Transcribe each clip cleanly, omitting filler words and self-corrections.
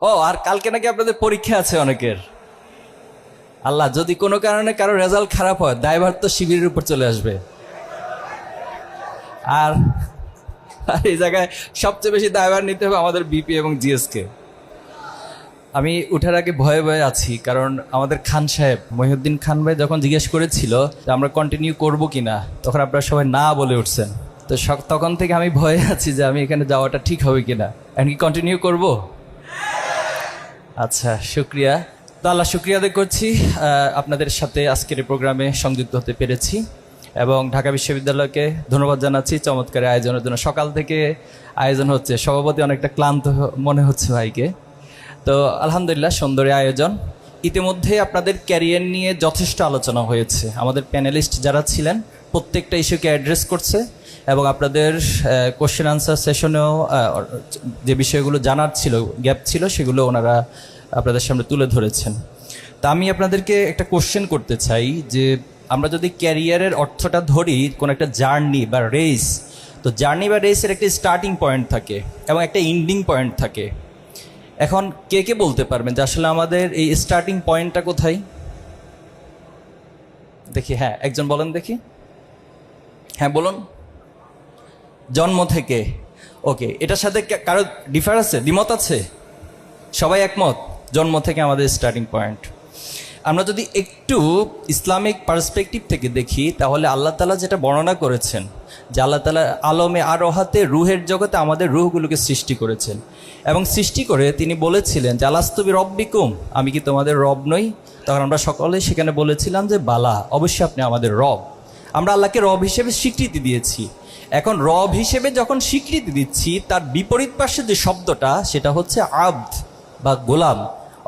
ও আর কালকে নাকি আপনাদের পরীক্ষা আছে অনেকের। আল্লাহ, যদি কোনো কারণে কারো রেজাল্ট খারাপ হয়, দায়ভার তো শিবিরের উপর চলে আসবে। আর এই জায়গায় সবচেয়ে বেশি দায়ভার নিতে হবে আমাদের বিপি এবং জিএসকে। আমি উঠার আগে ভয়ে ভয়ে আছি, কারণ আমাদের খান সাহেব মহিউদ্দিন খান ভাই যখন জিজ্ঞেস করেছিল যে আমরা কন্টিনিউ করব কিনা, তখন আপনারা সবাই না বলে উঠছেন। তো তখন থেকে আমি ভয়ে আছি যে আমি এখানে যাওয়াটা ঠিক হবে কিনা। এখন কি কন্টিনিউ করব? আচ্ছা, শুক্রিয়া। তো আল্লাহ শুক্রিয়া আদায় করছি আপনাদের সাথে আজকের এই প্রোগ্রামে সংযুক্ত হতে পেরেছি, এবং ঢাকা বিশ্ববিদ্যালয়কে ধন্যবাদ জানাচ্ছি চমৎকার আয়োজনের জন্য। সকাল থেকে আয়োজন হচ্ছে, সভাপতি অনেকটা ক্লান্ত মনে হচ্ছে ভাইকে। তো আলহামদুলিল্লাহ, সুন্দর আয়োজন। ইতিমধ্যে আপনাদের ক্যারিয়ার নিয়ে যথেষ্ট আলোচনা হয়েছে। আমাদের প্যানেলিস্ট যারা ছিলেন প্রত্যেকটা ইস্যুকে অ্যাড্রেস করছে, এবং আপনাদের কোশ্চেন আনসার সেশনেও যে বিষয়গুলো জানার ছিল, গ্যাপ ছিল, সেগুলো ওনারা আপনাদের সামনে তুলে ধরেছেন। তা আমি আপনাদেরকে একটা কোশ্চেন করতে চাই যে আমরা যদি ক্যারিয়ারের অর্থটা ধরি কোনো একটা জার্নি বা রেস, তো জার্নি বা রেসের একটা স্টার্টিং পয়েন্ট থাকে এবং একটা এন্ডিং পয়েন্ট থাকে। এখন কে কে বলতে পারবেন যে আসলে আমাদের এই স্টার্টিং পয়েন্টটা কোথায়? দেখি, হ্যাঁ একজন বলেন দেখি। হ্যাঁ বলুন। জন্ম থেকে। ওকে, এটার সাথে কারো ডিফার আছে, দ্বিমত আছে? সবাই একমত, জন্ম থেকে আমাদের স্টার্টিং পয়েন্ট। আমরা যদি একটু ইসলামিক পার্সপেক্টিভ থেকে দেখি, তাহলে আল্লাহ তাআলা যেটা বর্ণনা করেছেন যে আল্লাহ তাআলা আলমে আরোহাতে রুহের জগতে আমাদের রুহগুলোকে সৃষ্টি করেছেন, এবং সৃষ্টি করে তিনি বলেছিলেন যে আলাস্তু বিরব্বিকুম, আমি কি তোমাদের রব নই? তখন আমরা সকলে সেখানে বলেছিলাম যে বালা, অবশ্যই আপনি আমাদের রব। আমরা আল্লাহকে রব হিসেবে স্বীকৃতি দিয়েছি। এখন রব হিসেবে যখন স্বীকৃতি দিচ্ছি, তার বিপরীত পাশে যে শব্দটা, সেটা হচ্ছে আব্দ বা গোলাম,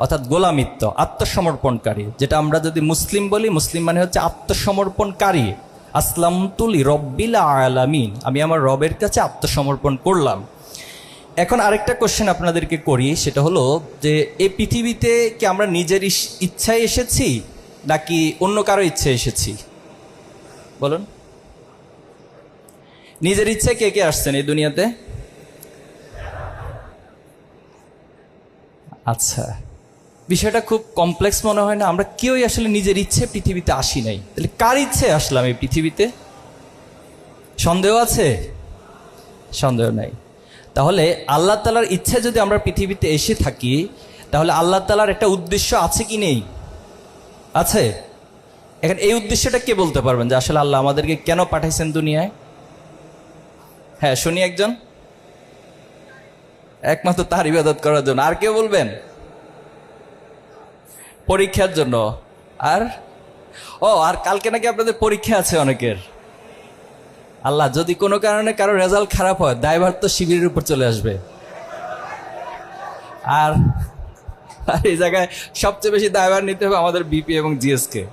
অর্থাৎ গোলামিত্ব, আত্মসমর্পণকারী। যেটা আমরা যদি মুসলিম বলি, মুসলিম মানে হচ্ছে আত্মসমর্পণকারী। আসলামতু লিরাব্বিল আলামিন, আমি আমার রবের কাছে আত্মসমর্পণ করলাম। এখন আরেকটা কোশ্চেন আপনাদেরকে করি, সেটা হলো যে এই পৃথিবীতে কি আমরা নিজের ইচ্ছায় এসেছি নাকি অন্য কারো ইচ্ছায় এসেছি? বলুন, নিজের ইচ্ছায় কে কে আসছেন এই দুনিয়াতে? আচ্ছা, বিষয়টা খুব কমপ্লেক্স মনে হয় না? আমরা কেউই আসলে নিজের ইচ্ছে পৃথিবীতে আসি নাই। তাহলে কার ইচ্ছে আসলাম এই পৃথিবীতে? সন্দেহ আছে? সন্দেহ নাই। তাহলে আল্লাহ তাআলার ইচ্ছে যদি আমরা পৃথিবীতে এসে থাকি, তাহলে আল্লাহ তাআলার একটা উদ্দেশ্য আছে কি নেই? আছে। এখন এই উদ্দেশ্যটা কে বলতে পারবেন যে আসলে আল্লাহ আমাদেরকে কেন পাঠাইছেন দুনিয়ায়? হ্যাঁ শুনি একজন। একমাত্র তার ইবাদত করার জন্য। আর কেউ বলবেন? পরীক্ষার জন্য। আর আর কালকে নাকি আপনাদের পরীক্ষা আছে অনেকের। আল্লাহ, যদি কোনো কারণে কারো রেজাল্ট খারাপ হয়, দায়ভার তো শিবিরের উপর চলে আসবে। আর এই জায়গায় সবচেয়ে বেশি দায়ভার নিতে হবে আমাদের বিপি এবং জিএসকে।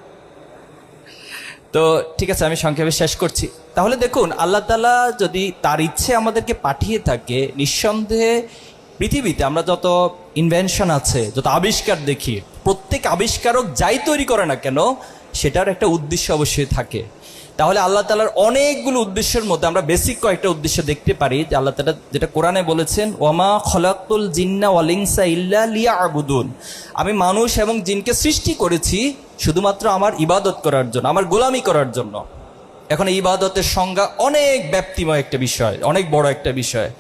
তো ঠিক আছে, আমি সংক্ষেপে শেষ করছি। তাহলে দেখুন, আল্লাহ তাআলা যদি তার ইচ্ছে আমাদেরকে পাঠিয়ে থাকে, নিঃসন্দেহে পৃথিবীতে আমরা যত ইনভেনশন আছে, যত আবিষ্কার দেখি, প্রত্যেক আবিষ্কারক যাই তৈরি করে না কেন, সেটার একটা উদ্দেশ্য অবশ্যই থাকে। তাহলে আল্লাহ তাআলার অনেকগুলো উদ্দেশ্যের মধ্যে আমরা বেসিক কয়েকটা উদ্দেশ্য দেখতে পারি যে আল্লাহ তাআলা যেটা কোরআনে বলেছেন, ওয়ামা খলাকতুল জিন্না ওয়াল ইনসা ইল্লা লিয়াবুদুন, আমি মানুষ এবং জিনকে সৃষ্টি করেছি শুধুমাত্র আমার ইবাদত করার জন্য, আমার গোলামি করার জন্য। এখন এই ইবাদতের সংজ্ঞা অনেক ব্যাপ্তিময় একটা বিষয়, অনেক বড় একটা বিষয়।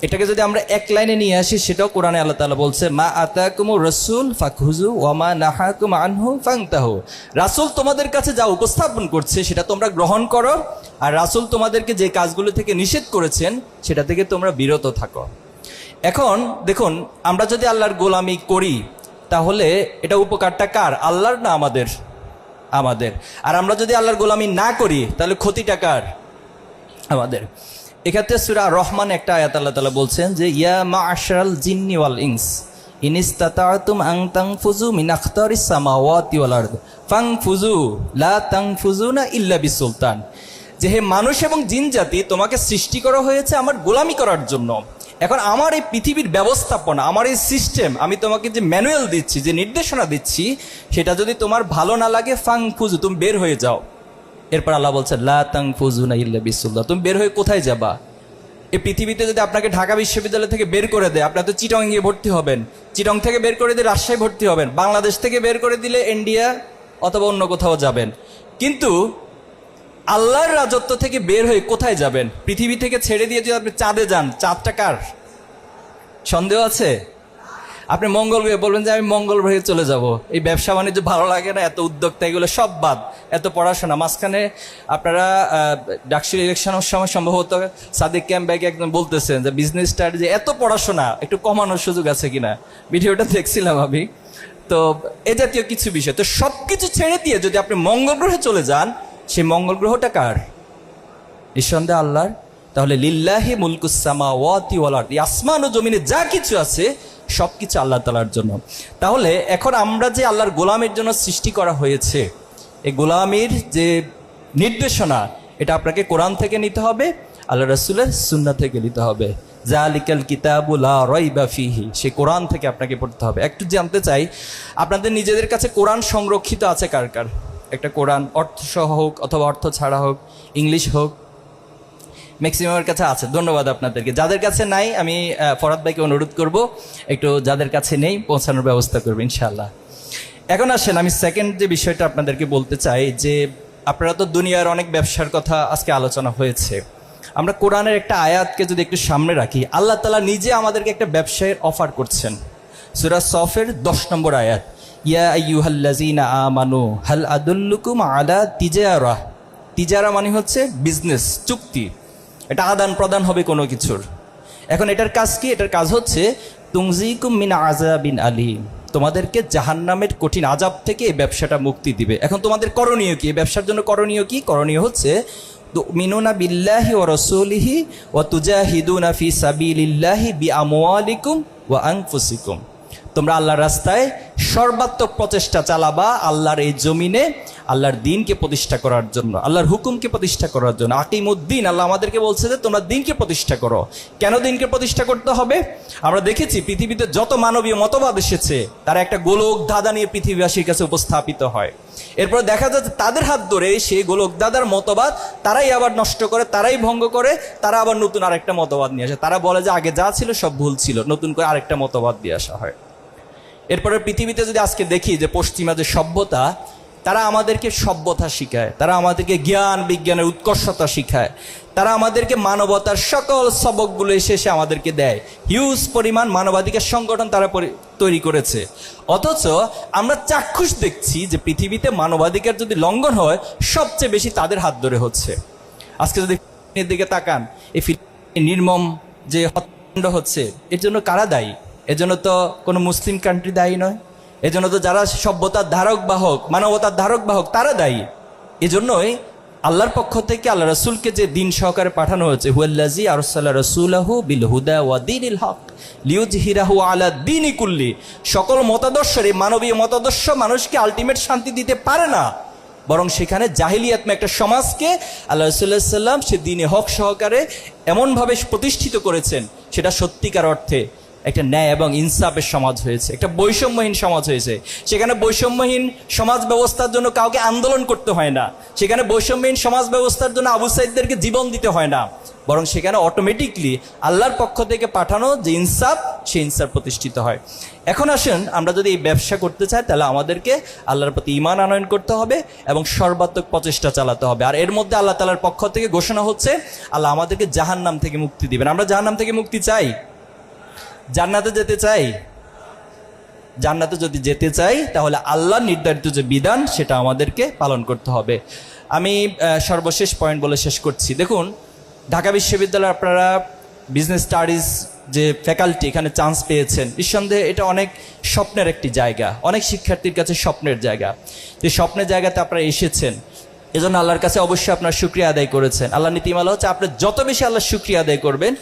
এটাকে যদি আমরা এক লাইনে নিয়ে আসি, সেটাও কোরআনে আল্লাহ তাআলা বলছে, মা আতাকুমুর রাসূল ফাখুযু ওয়া মা নাহাকুম আনহু ফান্তাহু, রাসূল তোমাদের কাছে যা উপস্থাপন করছে সেটা তোমরা গ্রহণ করো, আর রাসূল তোমাদেরকে যে কাজগুলো থেকে নিষেধ করেছেন সেটা থেকে তোমরা বিরত থাকো। এখন দেখুন, আমরা যদি আল্লাহর গোলামি করি, তাহলে এটা উপকারটা কার? আল্লাহর না আমাদের? আমাদের। আর আমরা যদি আল্লাহর গোলামি না করি, তাহলে ক্ষতিটা কার? আমাদের। এক্ষেত্রে সূরা রহমান একটা আয়াত আল্লাহ তাআলা বলছেন যে ইয়া মা'আশারাল জিন্নি ওয়াল ইনস ইন ইসতাতা'তুম আন তানফুযু মিন আখতারিস সামাওয়াতি ওয়াল আরদ ফানফুযু লা তানফুযুনা ইল্লা বিসুলতান, যে হে মানুষ এবং জিন জাতি, তোমাকে সৃষ্টি করা হয়েছে আমার গোলামি করার জন্য। এখন আমার এই পৃথিবীর ব্যবস্থাপনা, আমার এই সিস্টেম, আমি তোমাকে যে ম্যানুয়াল দিচ্ছি, যে নির্দেশনা দিচ্ছি, সেটা যদি তোমার ভালো না লাগে, ফানফুযু, তুমি বের হয়ে যাও। এরপর আল্লাহ বলছে লা তানফুযুনা ইল্লা বিসুলতান, তুমি বের হয়ে কোথায় যাবা? এই পৃথিবীতে যদি আপনাকে ঢাকা বিশ্ববিদ্যালয় থেকে বের করে দেয়, আপনার তো চিটং গিয়ে ভর্তি হবেন, চিটং থেকে বের করে দিয়ে রাজশাহী ভর্তি হবেন, বাংলাদেশ থেকে বের করে দিলে ইন্ডিয়া অথবা অন্য কোথাও যাবেন। কিন্তু আল্লাহর রাজত্ব থেকে বের হয়ে কোথায় যাবেন? পৃথিবী থেকে ছেড়ে দিয়ে যদি আপনি চাঁদে যান, চাঁদটা কার? সন্দেহ আছে? আপনি মঙ্গল গ্রহে বলবেন যে আমি মঙ্গল গ্রহে চলে যাব, এই ব্যবসা বাণিজ্য ভালো লাগে না, এত উদ্যোক্তা, এগুলো সব বাদ, এত পড়াশোনা। মাঝখানে আপনারা ডাকসুর ইলেকশনের সময় সম্ভবত সাদিক ক্যাম্প ব্যাগে একদম বলতেছেন যে বিজনেস স্টাডি, এত পড়াশোনা একটু কমানোর সুযোগ আছে কিনা, ভিডিওটা দেখছিলাম আমি। তো এ জাতীয় কিছু বিষয়, তো সব কিছু ছেড়ে দিয়ে যদি আপনি মঙ্গল গ্রহে চলে যান, সেই মঙ্গল গ্রহটা কার? নিঃসন্দেহে আল্লাহর। তাহলে লিল্লাহি মুলকুস সামাওয়াতি ওয়াল আরদ, আসমান ও জমিনে যা কিছু আছে সবকিছু আল্লাহ তাআলার জন্য। তাহলে এখন আমরা যে আল্লাহর গোলামের জন্য সৃষ্টি করা হয়েছে, এই গোলামির যে নির্দেশনা, এটা আপনাকে কোরআন থেকে নিতে হবে, আল্লাহ রাসূলের সুন্নাহ থেকে নিতে হবে। জালিকাল কিতাবু লা রাইবা ফিহি, সেই কোরআন থেকে আপনাকে পড়তে হবে। একটু জানতে চাই, আপনাদের নিজেদের কাছে কোরআন সংরক্ষিত আছে কার কার? একটা কোরআন অর্থ সহ হোক অথবা অর্থ ছাড়া হোক, ইংলিশ হোক, ম্যাক্সিমামের কাছে আছে। ধন্যবাদ আপনাদেরকে। যাদের কাছে নাই, আমি ফরাদ ভাইকে অনুরোধ করব একটু যাদের কাছে নেই পৌঁছানোর ব্যবস্থা করবে ইনশাআল্লাহ। এখন আসেন, আমি সেকেন্ড যে বিষয়টা আপনাদেরকে বলতে চাই, যে আপনারা তো দুনিয়ার অনেক ব্যবসার কথা আজকে আলোচনা হয়েছে, আমরা কোরআনের একটা আয়াতকে যদি একটু সামনে রাখি, আল্লাহ তাআলা নিজে আমাদেরকে একটা ব্যবসায়ের অফার করছেন। সূরা সফের 10 নম্বর আয়াত, ইয়া আইয়ুহাল্লাযীনা আমানু হাল আদুল্লুকুম আলা তিজারা। তিজারা মানে হচ্ছে বিজনেস, চুক্তি, এটা আদান প্রদান হবে কোনো কিছুর। এখন এটার কাজ কি? এটার কাজ হচ্ছে তুনজিকুম মিন আযাবিন আলীম, তোমাদেরকে জাহান্নামের কঠিন আযাব থেকে এই ব্যবসাটা মুক্তি দিবে। এখন তোমাদের করণীয় কি? এই ব্যবসার জন্য করণীয় কি? করণীয় হচ্ছে তুমিনুনা বিল্লাহি ওয়া রাসূলিহি ওয়া তুজাহিদুনা ফি সাবিলিল্লাহি বিআমওয়ালিকুম ওয়া আনফুসিকুম। তোমরা আল্লাহর রাস্তায় সর্বাত্মক প্রচেষ্টা চালাবা, আল্লাহর এই জমিনে আল্লাহর দ্বীনকে প্রতিষ্ঠা করার জন্য, আল্লাহর হুকুমকে প্রতিষ্ঠা করার জন্য। আকিমুদ্দিন, আল্লাহ আমাদেরকে বলছে যে তোমরা দ্বীনকে প্রতিষ্ঠা করো। কেন দ্বীনকে প্রতিষ্ঠা করতে হবে? আমরা দেখেছি পৃথিবীতে যত মানবীয় মতবাদ এসেছে, তারা একটা গোলক ধাঁধা নিয়ে পৃথিবীবাসীর কাছে উপস্থাপিত হয়। এরপর দেখা যাচ্ছে তাদের হাত ধরে সেই গোলক ধাঁধার মতবাদ তারাই আবার নষ্ট করে, তারাই ভঙ্গ করে, তারা আবার নতুন আরেকটা মতবাদ নিয়ে আসে। তারা বলে যে আগে যা ছিল সব ভুল ছিল, নতুন করে আরেকটা মতবাদ দিয়ে আসা হয়। এরপরে পৃথিবীতে যদি আজকে দেখি যে পশ্চিমা যে সভ্যতা, তারা আমাদেরকে সভ্যতা শিখায়, তারা আমাদেরকে জ্ঞান বিজ্ঞানের উৎকর্ষতা শিখায়, তারা আমাদেরকে মানবতার সকল সবকগুলো এসে আমাদেরকে দেয়। হিউজ পরিমাণ মানবাধিকার সংগঠন তারা তৈরি করেছে। অথচ আমরা চাক্ষুষ দেখছি যে পৃথিবীতে মানবাধিকার যদি লঙ্ঘন হয়, সবচেয়ে বেশি তাদের হাত ধরে হচ্ছে। আজকে যদি ফিলিস্তিনের দিকে তাকান, এই নির্মম যে হত্যাকাণ্ড হচ্ছে, এর জন্য কারা দায়ী? এজন্য তো কোনো মুসলিম কান্ট্রি দায়ী নয়, এজন্য তো যারা সভ্যতার ধারক বাহক, মানবতার ধারক বাহক, তারা দায়ী। এজন্যই আল্লাহর পক্ষ থেকে আল্লাহ রাসূলকে যে দিন সহকারে পাঠানো হয়েছে, হুয়াল্লাযী আরসালা রাসূলাহু বিল হুদা ওয়া দীনিল হক লিইয়ুযহিরাহু আলা দীনি কুল্লি। সকল মতাদর্শের, এই মানবীয় মতাদর্শ মানুষকে আলটিমেট শান্তি দিতে পারে না, বরং সেখানে জাহিলিয়াতময় একটা সমাজকে আল্লাহ রাসূলুল্লাহ সাল্লাল্লাহু আলাইহি ওয়াসাল্লাম সে দিনে হক সহকারে এমনভাবে প্রতিষ্ঠিত করেছেন, সেটা সত্যিকার অর্থে একটা ন্যায় এবং ইনসাফের সমাজ হয়েছে, একটা বৈষম্যহীন সমাজ হয়েছে। সেখানে বৈষম্যহীন সমাজ ব্যবস্থার জন্য কাউকে আন্দোলন করতে হয় না, সেখানে বৈষম্যহীন সমাজ ব্যবস্থার জন্য আবু সাইদদেরকে জীবন দিতে হয় না, বরং সেখানে অটোমেটিকলি আল্লাহর পক্ষ থেকে পাঠানো যে ইনসাফ, সেই ইনসাফ প্রতিষ্ঠিত হয়। এখন আসেন, আমরা যদি এই ব্যবসা করতে চাই, তাহলে আমাদেরকে আল্লাহর প্রতি ঈমান আনয়ন করতে হবে এবং সর্বাত্মক প্রচেষ্টা চালাতে হবে। আর এর মধ্যে আল্লাহ তাআলার পক্ষ থেকে ঘোষণা হচ্ছে, আল্লাহ আমাদেরকে জাহান্নাম থেকে মুক্তি দিবেন। আমরা জাহান্নাম থেকে মুক্তি চাই? জান্নাতে যেতে চাই? জান্নাতে যদি যেতে চাই, তাহলে আল্লাহ নির্ধারিত যে বিধান, সেটা আমাদেরকে পালন করতে হবে। আমি সর্বশেষ পয়েন্ট বলে শেষ করছি। দেখুন, ঢাকা বিশ্ববিদ্যালয়ে আপনারা বিজনেস স্টাডিজ যে ফ্যাকাল্টি, এখানে চান্স পেয়েছেন, নিঃসন্দেহে এটা অনেক স্বপ্নের একটি জায়গা, অনেক শিক্ষার্থীর কাছে স্বপ্নের জায়গা। যে স্বপ্নের জায়গাতে আপনারা এসেছেন, এজন্য আল্লাহর কাছে অবশ্যই আপনার শুকরিয়া আদায় করেছেন। আল্লাহ নীতিমালা হচ্ছে, আপনি যত বেশি আল্লাহ শুকরিয়া আদায় করবেন,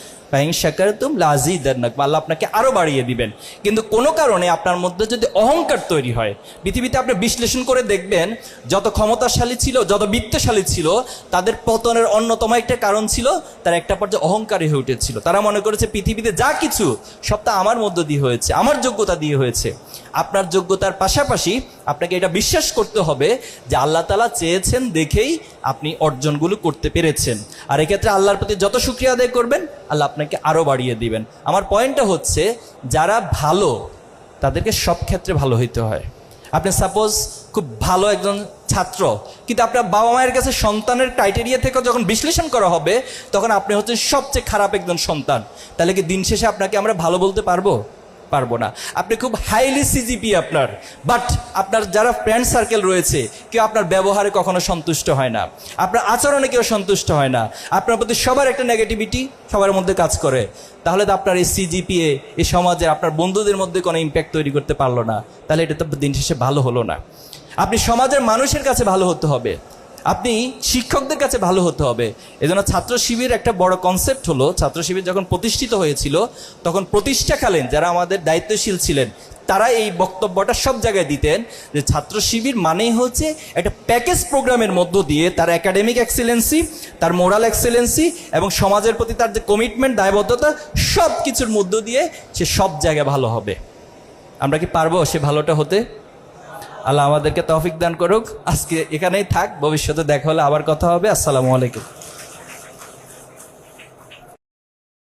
আল্লাহ আপনাকে আরো বাড়িয়ে দিবেন। কিন্তু কোনো কারণে আপনার মধ্যে যদি অহংকার তৈরি হয়, পৃথিবীতে আপনি বিশ্লেষণ করে দেখবেন, যত ক্ষমতাশালী ছিল, যত বিত্তশালী ছিল, তাদের পতনের অন্যতম একটা কারণ ছিল তারা একটা পর্যায়ে অহংকারী হয়ে উঠেছিল। তারা মনে করেছে পৃথিবীতে যা কিছু সবটা আমার মধ্য দিয়ে হয়েছে, আমার যোগ্যতা দিয়ে হয়েছে। আপনার যোগ্যতার পাশাপাশি আপনাকে এটা বিশ্বাস করতে হবে যে আল্লাহ তাআলা চেয়েছেন দেখেই আপনি অর্জনগুলো করতে পেরেছেন। আর এক্ষেত্রে আল্লাহর প্রতি যত শুকরিয়া আদায় করবেন, আল্লাহ আপনাকে আরও বাড়িয়ে দিবেন। আমার পয়েন্টটা হচ্ছে, যারা ভালো তাদেরকে সব ক্ষেত্রে ভালো হইতে হয়। আপনি সাপোজ খুব ভালো একজন ছাত্র, কিন্তু আপনার বাবা মায়ের কাছে সন্তানের ক্রাইটেরিয়া থেকে যখন বিশ্লেষণ করা হবে, তখন আপনি হচ্ছেন সবচেয়ে খারাপ একজন সন্তান। তাহলে কি দিন শেষে আপনাকে আমরা ভালো বলতে পারবো? পারবো না। আপনি খুব হাইলি সিজিপি আপনার, বাট আপনার যারা ফ্রেন্ড সার্কেল রয়েছে, কেউ আপনার ব্যবহারে কখনো সন্তুষ্ট হয় না, আপনার আচরণে কেউ সন্তুষ্ট হয় না, আপনার প্রতি সবার একটা নেগেটিভিটি সবার মধ্যে কাজ করে, তাহলে তো আপনার এই সিজিপিএ এই সমাজে আপনার বন্ধুদের মধ্যে কোনো ইম্প্যাক্ট তৈরি করতে পারলো না। তাহলে এটা তো দিন শেষে ভালো হলো না। আপনি সমাজের মানুষের কাছে ভালো হতে হবে, আপনি শিক্ষকদের কাছে ভালো হতে হবে। এজন্য ছাত্র শিবির একটা বড় কনসেপ্ট হলো, ছাত্র শিবির যখন প্রতিষ্ঠিত হয়েছিল, তখন প্রতিষ্ঠাকালীন যারা আমাদের দায়িত্বশীল ছিলেন, তারা এই বক্তব্যটা সব জায়গায় দিতেন যে ছাত্র শিবির মানেই হচ্ছে একটা প্যাকেজ প্রোগ্রামের মধ্য দিয়ে তার একাডেমিক এক্সেলেন্সি, তার মোরাল এক্সেলেন্সি এবং সমাজের প্রতি তার যে কমিটমেন্ট, দায়বদ্ধতা, সব কিছুর মধ্য দিয়ে সে সব জায়গায় ভালো হবে। আমরা কি পারবো সে ভালোটা হতে? আল্লাহ আমাদেরকে তৌফিক দান করুক। আজকে এখানেই থাক, ভবিষ্যতে দেখা হলে আবার কথা হবে। আসসালামু আলাইকুম।